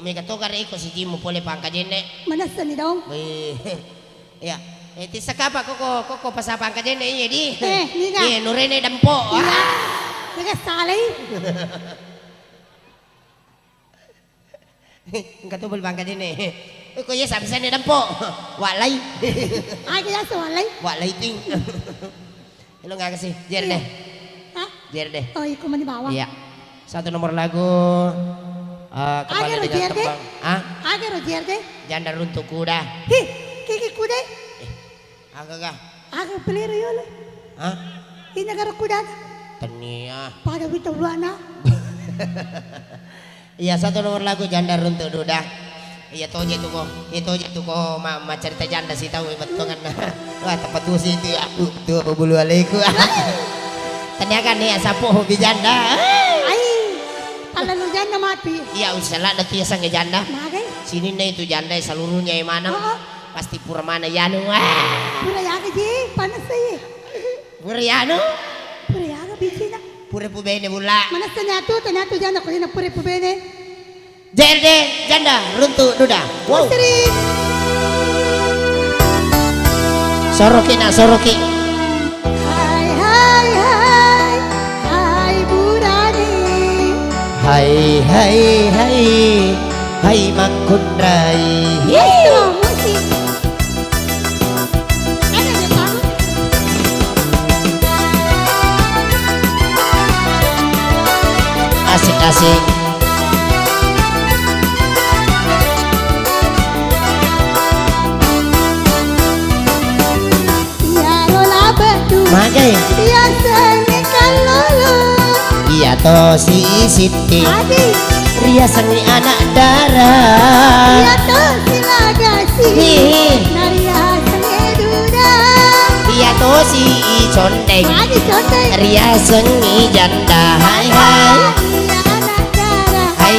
may katukar iko si Jimo pole pangka jene. Manasan ni dong. Ya. Ti sakapa koko pasapang ka jene iya di. Ni nga. Iya nurene dampo. Nagasalay. Katubol bangka jene. Ko iya sabi sa ni dampo. Walay. Ay kaya sa walay. Walay ting. Hello nga kasi. Jerde. Hah? Jerde. Oh, ikaw manibawa. Iya. Satu nomor lagu kembali Agak dengan Jerde. tembang. Ah? Agak Jerde. Janda runtuh kuda. Hi, kiki kuda. Agak. Agak pelero yun. Hah? Ini negara kuda. Tania. Pada wita buana. Iya satu nomor lagu janda runtuh duda. Iya toje tuh ko ma cerita janda sih tahu betul kan. Wah tempat tuh sih itu aku tuh bulu alaiku. Tania kan nih sapu hobi janda. Ay, kalau lu janda mati. Iya usaha nanti ya sang janda. Magai. Sini nih itu janda seluruhnya yang mana? Pasti pura mana Yanu. Pura yaga ji, panas sih. Pura Yanu. Pura yaga bisi na. Pura pubene bula. Mana tanyatu janda ko hina pura pubene. Jerde janda runtuh duda. Wow. Seri. Soroki. Hai burani. Hai Mangkundrai. Itu musik. Ada deh kamu. Asik. Ya lola batu. Magai. Ya sengi kalolo. Iya to si Siti. Adi. Ria sangi anak darah. Ya to silagasi. Naria sengi duda. Iya to si Condeng. Adi contoh. Ria sengi janda. Hai. Ya anak darah. Hai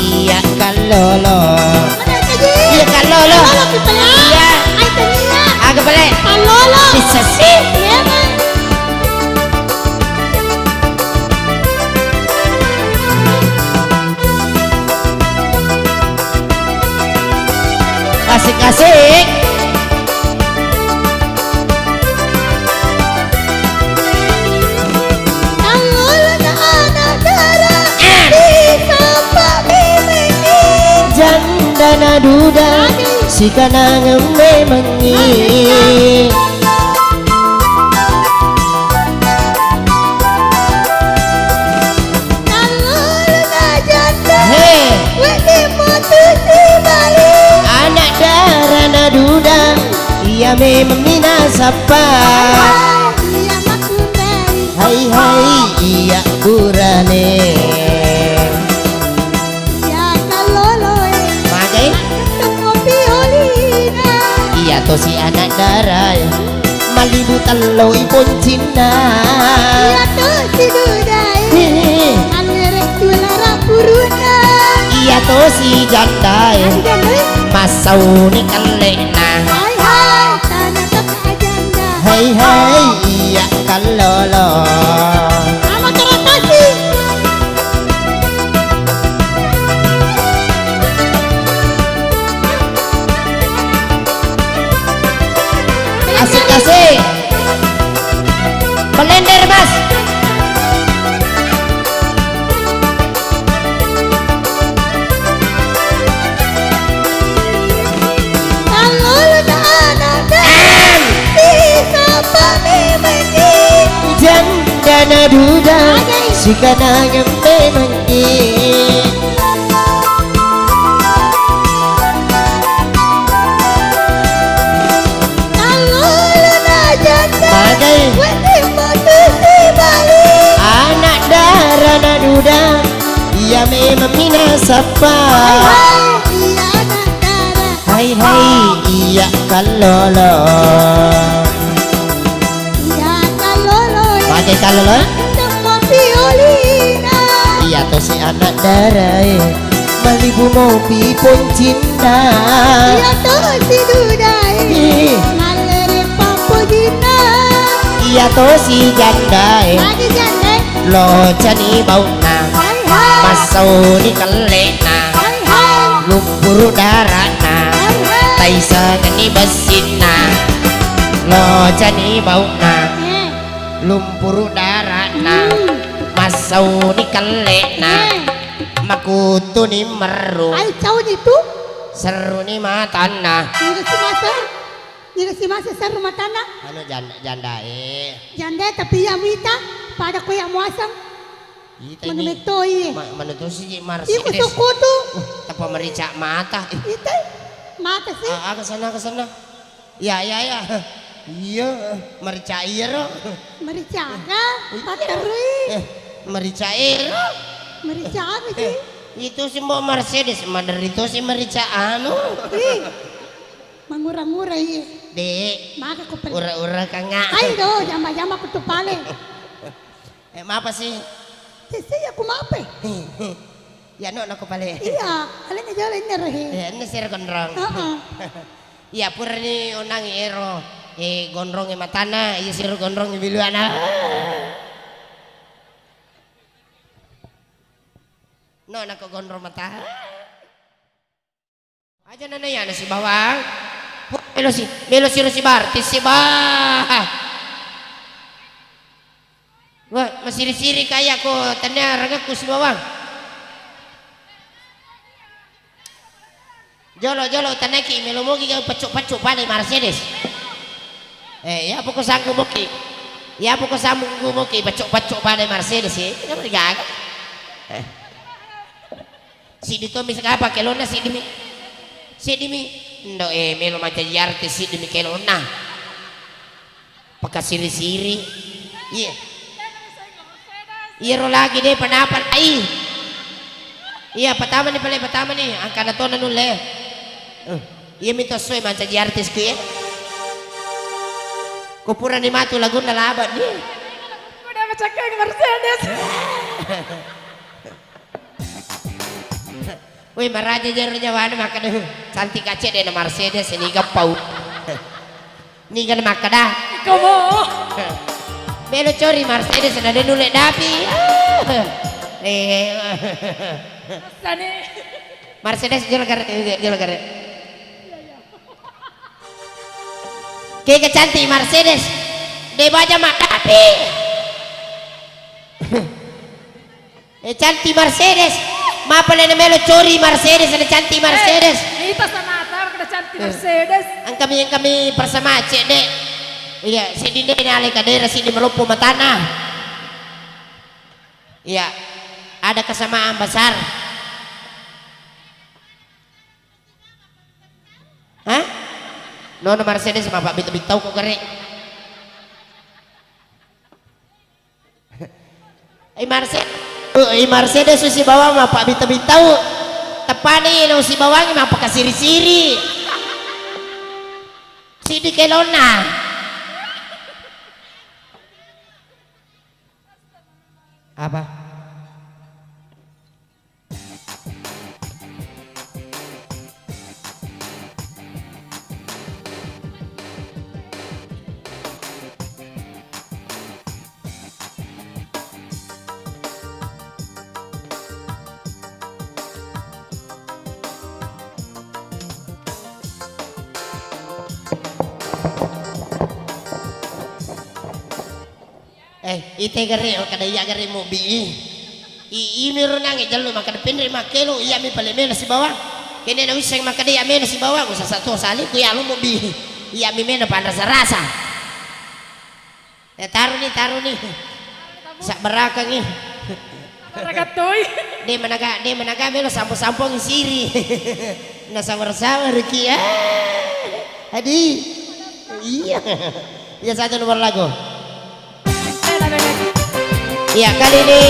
iya kalolo. Mana kaji? Iya kalolo. Kalolo kita ya. Iya. Ay tanya. Agak balik. Kalolo. Bisa sih. Ya man. Asik. Kalolo na anak darah. Di sampa mimiki. Janda na duda si kanang memengi. Kalolo na janda. Hei Wedi mutusi balik. anak darah na duda ia memang minasapa. Iya makundari. Hai iya burane. Ya kalolo Magai ketemu violina. iya to si anak darah malibu talo ipon Cina. Ya tuh si dudai. Alerek tulara puruna. Iya to si janda Aja doi. masau ni kalena. Hai tanah tak ajanda. Hai iya kalolo. Sama teratasi. Asik. Melender mas. Kalolo na anak darah. Di sampa mimiki. Janda na duda si kanang memengi. Kalolo na janda. Magai Wedi mutusi balik. anak darah na duda ia memang minasapa. Iya anak darah. Hai iya kalolo. Ya kalolo Pakai kalolo. ketemu violina. Iya to si anak darah malibu ngopi pun cinta. Ya tuh si dudai. Alerek papojina. Iya to si janda Lagi janda. lo cani bau na Hai masau ni kalena. Hai lumpur darana taisa ngani basina lo jani bauna lumpur darana masau ni kalena makutu ni meru Ay, caw itu. seru ni matana Nira si masa sa rumah tanah. anu janda Janda tapi yang wita pada ko yang muasang. Ita ini Menumetoy. menutu si Iku Mercedes sukutu. tapa merica mata Ito. Mata sih. ke sana ya iya merica iro Mericaga. Paterui. merica iro Mericaga sih. itu si Mbak Mercedes madar itu si merica anu Ih. Mangura-ngura iya. dek Maka ko pala. ura-ura ka nga Ay do, jamba-jamba ko tupale. apa sih Sisi aku mape. ya no ko pale Iya, alin na jalan na rahi. ini sir gondrong ya pura ni unang iro gondrong matana iya sir gondrong biluana no nako gondrong mata aja nana ya si bawang melo si Bartis si wah masiri-siri kayak ko tanya ragaku si bawang jolo tanaki melo mogi ka pacuk-pacuk pada Mercedes ya poko sanggu moki pacuk-pacuk pada Mercedes kenapa digagak si dito misaka apa kelona si dimi ndo melo macam artis si dimi kelona pakai siri-siri iya ro lagi deh panapan iya pertama nih angka na to nanule iya minta soy macam artis ku ya kupura ni matu lagu na laban dia udah macakang Mercedes. wih maraja jero nyawana makada cantik aja deh na Mercedes ini gapau ni kan makada Ikaw mo. melo cori Mercedes na nule dapi Sani. Mercedes jual karet kayak cantik Mercedes dia baca mak dapi cantik Mercedes mapalena melo cori Mercedes ada cantik Mercedes Ita sa mata, kada cantik Mercedes. ang kami bersama cek dek iya si dinde ni alay kadera si di melupo matana iya ada kesamaan besar hah no Mercedes mah pak bitau kok kere Mercedes si bawang mah pak bitau tepani lo si bawang mah pakai siri-siri si di kelona apa ite gari o kada iya gari mo bi miro nangi jalo makada pinri makelo iya mi pale mena si bawang kene na wisang makada iya mena si bawang sa satu sali ku ya lo mo bi iya mi mena pa rasa taruh ni sa barakang ni Ragatoy. de managa melo sampo siri na sawar-sawar ki adi iya satu nomor lagu. Ya kali ini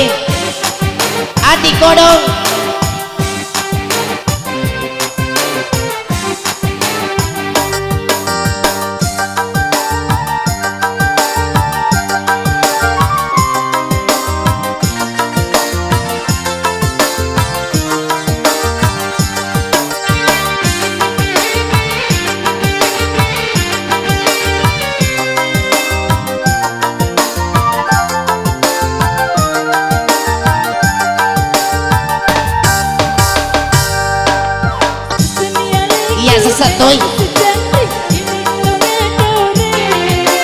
Adi Kodong tak sesat toy.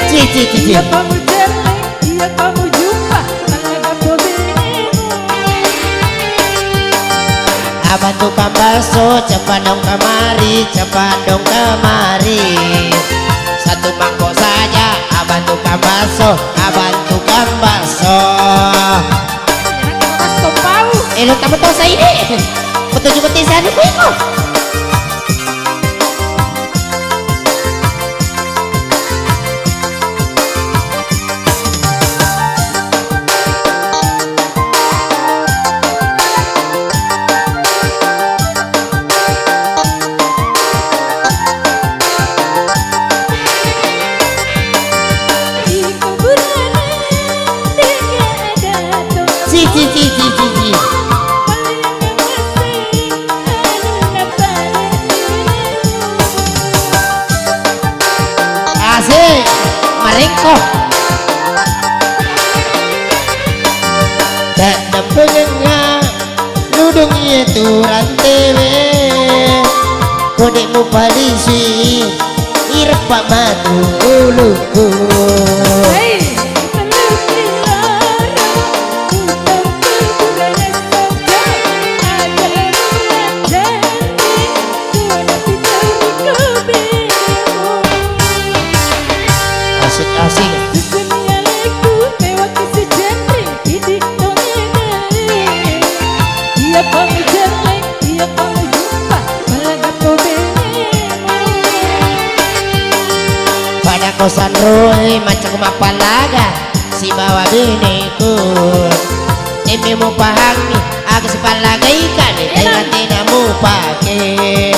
Cici. Iya kamu jelek, iya kamu jumpa Talaga po benemu. Abang tukang bakso, cepat dong kemari, cepat dong kemari. Satu mangkok saja, abang tukang bakso, abang tukang bakso. Jangan kamu bakso pau. Lo kamu tahu saya ini? Betul juga tisan aku itu. Di kuburan tiga ada tuh. Cici. Asik, marengko. Tak dapetnya dudung itu rantewe. Kodemu palisi, irpa matu uluku. Asik. Pada kosan roy macam mapalaga si bawa bineku. Demi mau pahami aku sepalaga ikan dengan tidak mau pakai.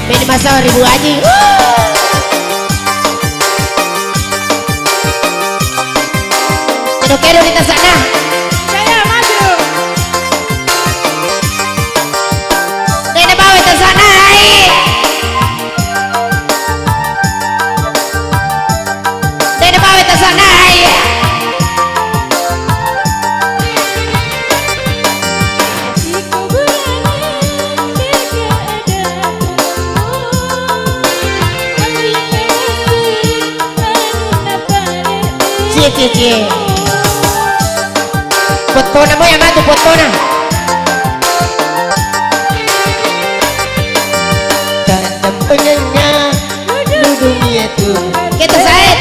Ini masa 1000 aja. Kedo di tas sana. Saya maju. Dede bawa tas sana. Dede bawa tas sana. Di kuburan tiga ada Cie. Potona mo yang atu potona. Tanam penyengat dunia itu. Kita saya.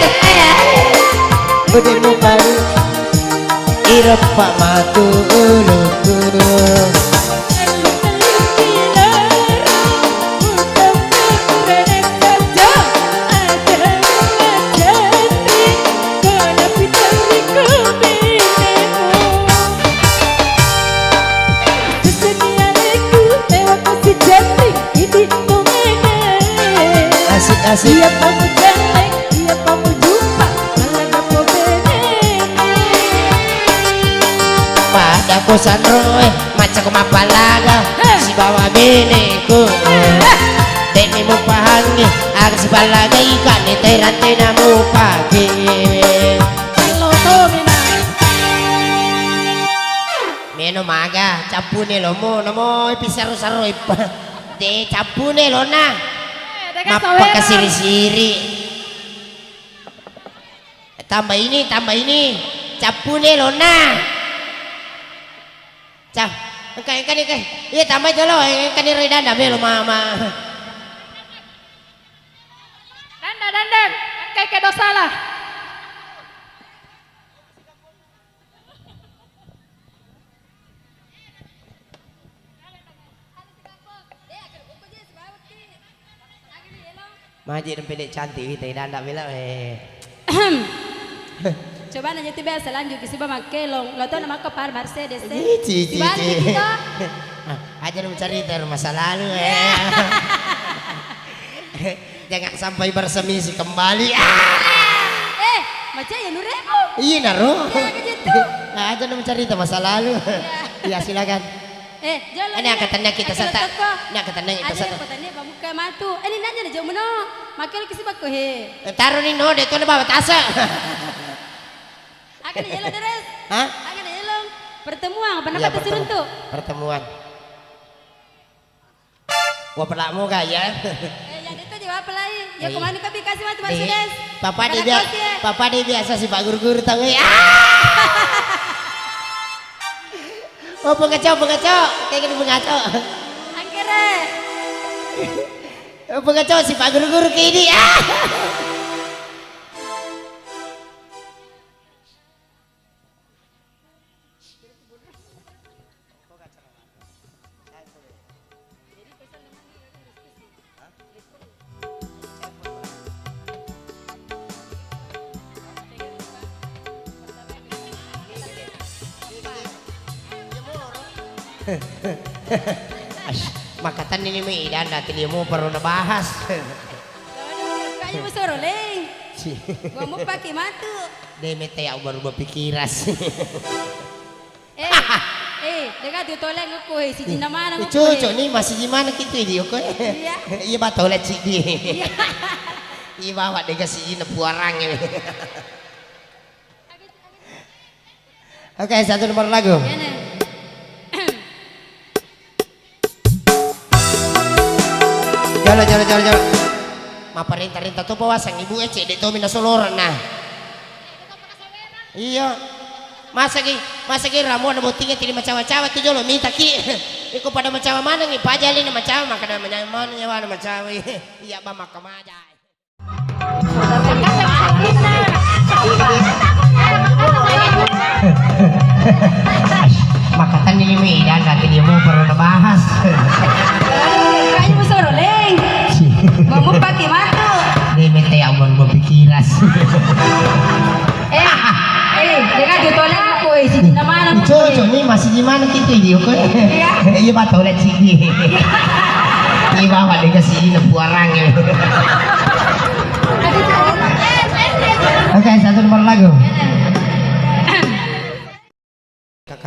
Budemu baru. Irpa matu uluku. Asik. Iya kamu jelek, iya kamu jumpa Talaga po benemu. Pada kosan roy macam mapalaga si bawa bineku. Demi mau pahangi aku sepalaga ikan di rantai namu pagi. Halo Tomina. Meno maga capune lo mo namo pisaro-saro ipa. De capune lo na. Mapa kesiri-siri. Tambah ini capune lo na. Cap, kan. Iya tambah itu lo, kan ini redanda belo mama. Dandan, kayak kedo salah. Maji dan pendek cantik kita danda bela Coba nanya tiba selanjutnya si bama kelong, lo tau nama kepar Mercedes Cici. Aja mencari masa lalu Jangan sampai bersemisi kembali. Macam ya nuremu. Iya naro. Gitu. Aja mencari masa lalu. Ya silakan. Jalan. Ini angkatannya kita sata. Ini angkatannya kita sata. Ada angkatannya bamuka matu. Ini nanya nih jauh mana? Makin kisi bako he. Taruh nih no, itu bawa tasa. Akan jalan deres. Hah? Akan jalan. Pertemuan, apa Iya, nama tuh? pertemuan. Wah pelakmu kaya. Yang itu jawab apa lagi? Ya Iya. kemana kami kasih Mas Mercedes? Papa dia biasa si Pak Guru tahu ya. Oh pengacau, kayak gini pengacau. Akhirnya. Oh pengacau si Pak Guru kayak ini. Makatan ini may ilan natin yung mo pero nabahas. Kaya mo suruh leng. Gua mau pakai matu. Demi tayo baru berpikiras. Dekat tu toleng aku si Jina mana aku. Cucu nih masih gimana gitu dia kok. Iya. Iya ba toilet sih dia. Iya. Iya bawa dia kasih Jina puarang ini. Oke, satu nomor lagu. Ya nih. Jalo. Maparinta-rinta to pawasang ibu ece dito minasuluran na. Iya. Masa ki ramo na butingnya tili macawa-cawa tu jolo minta ki. Iko pada macawa mana ngi pajali na macawa maka na mana nyawa na macawa. Iya ba makamaja. Makatan ini may ilan natin yung mo pero nabahas. Kaya mo suruh leng. Gua mau pakai matu. Demi tayo berpikiras. Dekat tu toleng aku si Jina mana aku. Cucu nih masih gimana gitu dia kok. Iya. Iya ba toilet sih dia. Iya bawa dia kasih Jina puarang ini. Oke, satu nomor lagu. Ke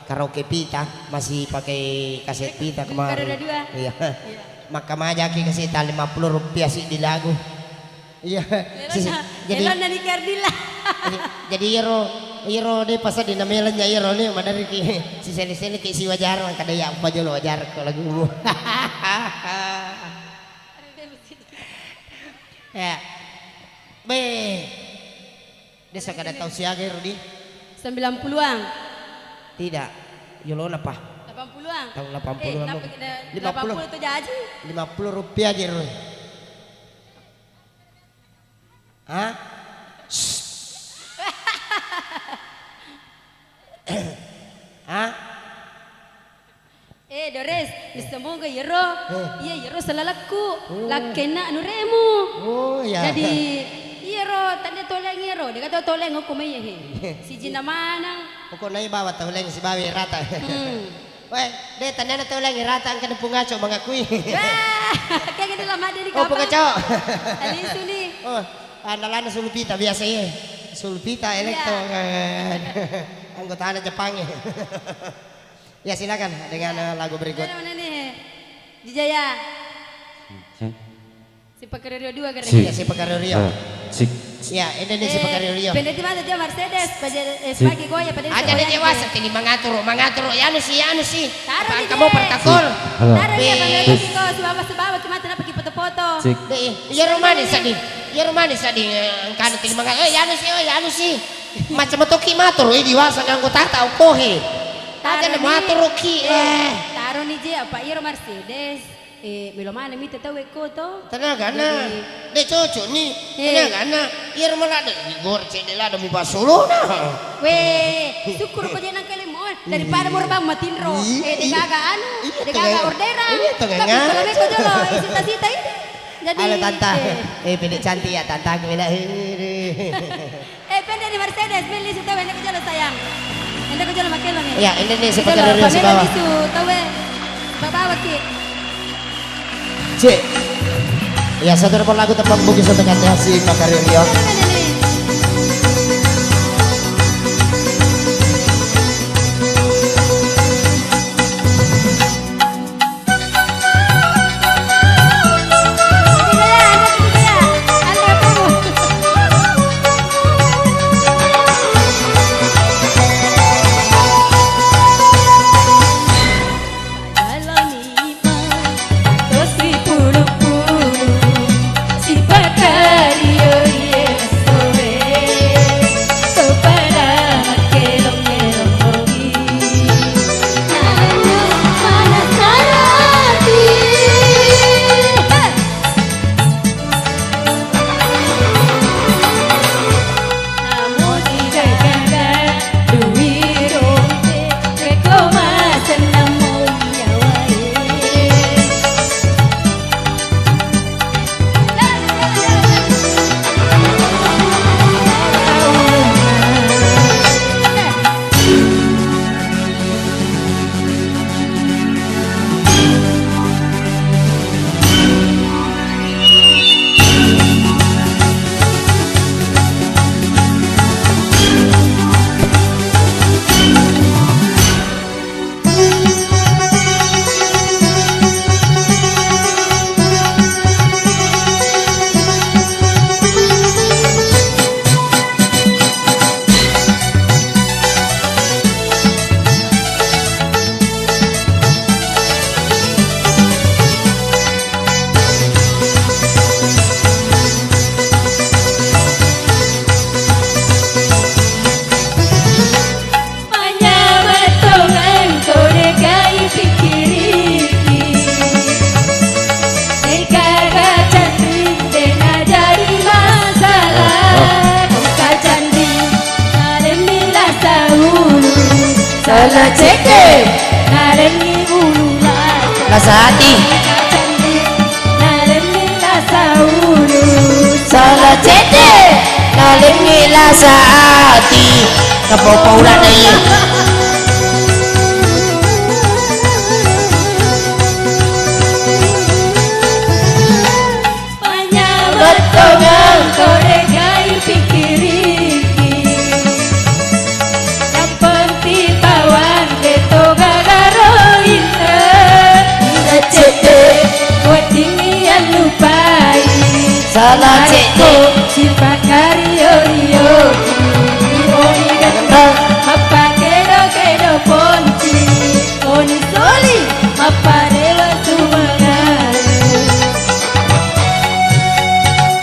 karaoke pita masih pakai kaset pita kemarin. Ada dua. Iya. Maka majaki kasih 50 rupiah sih di lagu. Iya. Jadi Elon dari Kardila. jadi iro deh pas di namelannya iro nih madari ki si seli ki si wajar man kada ya apa jolo wajar ko lagu. Ya. Be. Desa kada tahu siaga Rudi? 90-an. Tidak. Yolo apa? 80-an. Tahun 80-an. 80 tu jaji. 50 rupiah aja Rudi. Hah? Hah? Dores, disambung ke Yero. Iya Yero salalaku. Lakena anu remu. Oh ya. Jadi Yero tanda toleng Yero. Dia kata toleng aku mai he. Si Jina mana? Pokok na ibawa toleng si bawi rata. Weh, deh tanda na toleng rata ang kanang pungaco mangakui. Kayak gitu lama dia di Oh kapal. pungaco. Alisu ni. Oh, analana sulpita biasa ya. Sulpita elektro kan. Anggota Jepang ya. Ya silakan dengan lagu berikut. Mana nih? Jijaya. Si Pakario 2 keren. Ya si Pekario Rio. Cik. Ya, ini nih si Pekario Rio. Pendeti mana dia Mercedes, pagi goya pada Aja deh dewasa tini mengatur ya anu sih. Taruh Apaan di kamu des. pertakul? Halo. Taruh dia Be. pendeti kau sebab gimana nak pergi foto-foto. Cik. Deh, ya romanis tadi. Ya romanis tadi kan tini mengatur. Ya anu sih. Macam toki matur diwasa nganggo tata ukohe. Aja na matur ki. Taruh ni je apa iro Mercedes. Belum mana mita tahu eko to. Tenaga na. De cucu nih. Tenaga na. Ir malada igor cedela ada buba solo na. Weh, syukur ko jangan kelimon daripada mau rebang matinro. Degaga anu, degaga orderan. Tengah Tapi kalau beko jolo, sita-sita ini. Jadi Halo tanta. Pendek cantik ya tanta aku bilang. pendek di Mercedes, beli su tahu endek jolo sayang. Endek jolo makelo nih. Ya, ini nih si Pekario Rio si bawah. Su tahu bawa ki. Cik. Ya satu nomor lagu tempat bugis untuk anda si Pekario Rio. Sala ceke narengi ulu Rasa hati narengi rasa ulu Salah cete Nalingi rasa hati Kepopaulan aja Betongan koregai pikiriki yang penting bawang deto gagaro inna ina cete buat ini yang lupai Salah cete si pakari yo oni ganteng mapa kedo ponci oni soli mapa dewa sumangare.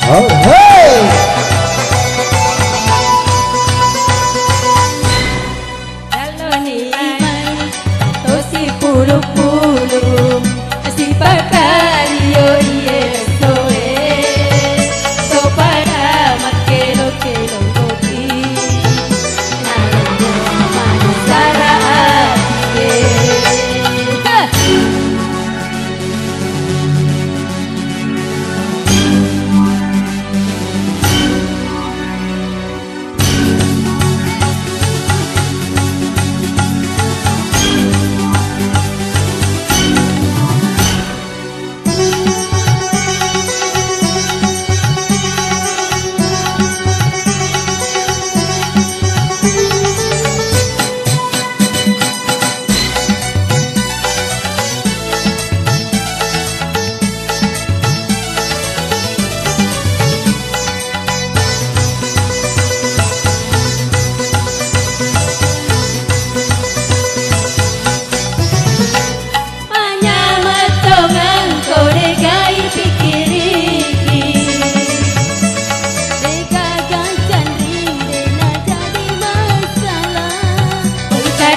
Oh hey Kalau ni iman tosi pulu-pulu si pakari yo soe to para makelo kopi nalanya manusara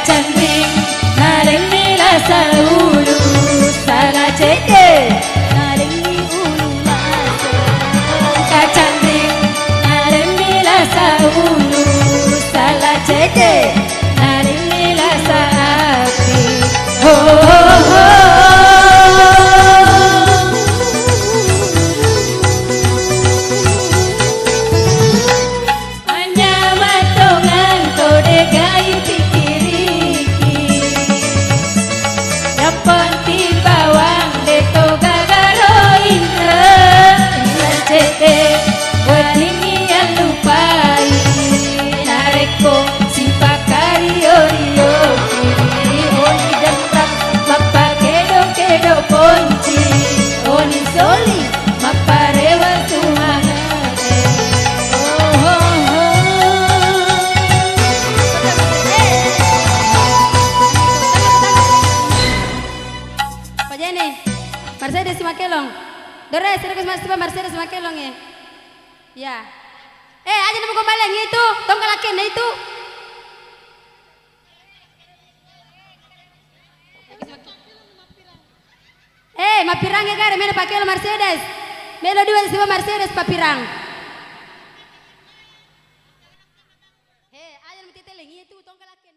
cantik narengi rasa ulu salah ceke narengi ulu rasa cantik narengi rasa ulu salah ceke narengi rasa api ho ho ho hanya matongan kode gai penting bawang deto gagaro indra cete buat ini yang lupai nareko si pakari orio oni dentang mapa kedo ponci oni soli mapa rewa sumangare oh oh Mercedes Makelong. Dores, Mercedes Makelong ya. Ya. Aja nemu kembali yang itu, tongkal aken itu. Mapirang ya kare, mena pakai Mercedes. Melo dua si Mercedes papirang. Aja nemu titeleng itu, tongkal aken.